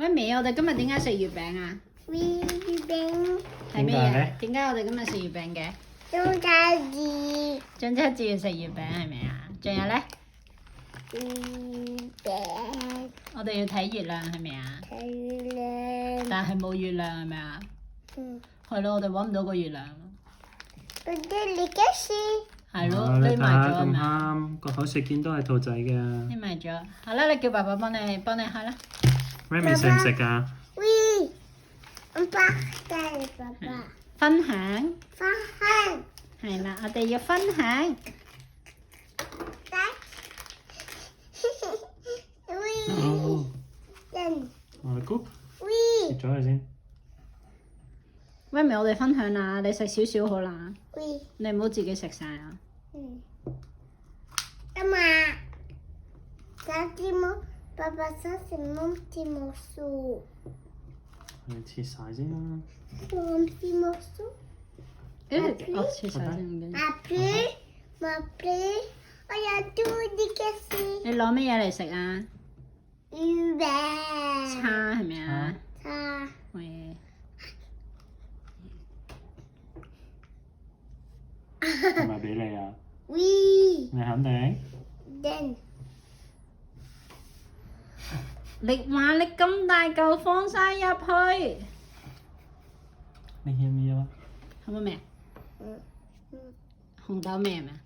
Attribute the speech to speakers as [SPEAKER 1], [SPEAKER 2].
[SPEAKER 1] 媽咪，我哋今日點解食月餅啊？
[SPEAKER 2] 月餅。
[SPEAKER 1] 係咩嘢？點解我哋今日食月餅嘅？
[SPEAKER 2] 中秋節。
[SPEAKER 1] 中秋節要食月餅係咪啊？仲有咧？
[SPEAKER 2] 月餅。
[SPEAKER 1] 我哋要睇月亮係咪啊？
[SPEAKER 2] 睇月亮。
[SPEAKER 1] 但係冇月亮係咪啊？係咯，我哋揾唔到個月亮。
[SPEAKER 2] 我哋你嘅事。
[SPEAKER 1] 係咯，匿埋咗係咪？
[SPEAKER 3] 啱，個口食見都係兔仔嘅。
[SPEAKER 1] 匿埋咗，好啦，你叫爸爸幫你開啦。
[SPEAKER 3] Remy 食唔食㗎？
[SPEAKER 2] 喂，我爸帶你爸爸。
[SPEAKER 1] 分享。
[SPEAKER 2] 分享。
[SPEAKER 1] 係啦，我哋要分享。
[SPEAKER 3] 哦。
[SPEAKER 2] 人。
[SPEAKER 3] 我哋估。
[SPEAKER 2] 喂。
[SPEAKER 3] 食咗佢先。
[SPEAKER 1] 喂，咪我哋分享啦，你食少少好啦。
[SPEAKER 2] 喂。
[SPEAKER 1] 你唔好自己食晒啊。
[SPEAKER 2] 幹嘛？小雞毛，爸爸想食芒雞毛酥。
[SPEAKER 3] 你切晒先啦。
[SPEAKER 2] 芒雞毛酥。
[SPEAKER 1] 我切晒先唔緊要。
[SPEAKER 2] 阿皮，阿皮，我要做啲嘅事。
[SPEAKER 1] 你攞乜嘢嚟食啊？
[SPEAKER 2] 月餅。
[SPEAKER 1] 叉係咪啊？
[SPEAKER 2] 叉。
[SPEAKER 1] 喂。
[SPEAKER 3] 係咪俾你啊？
[SPEAKER 2] 喂。
[SPEAKER 3] 你肯定？
[SPEAKER 2] 定。
[SPEAKER 1] 你話你咁大嚿放晒入去，
[SPEAKER 3] 你要唔要啊？
[SPEAKER 1] 好冇味？紅豆味係咪啊？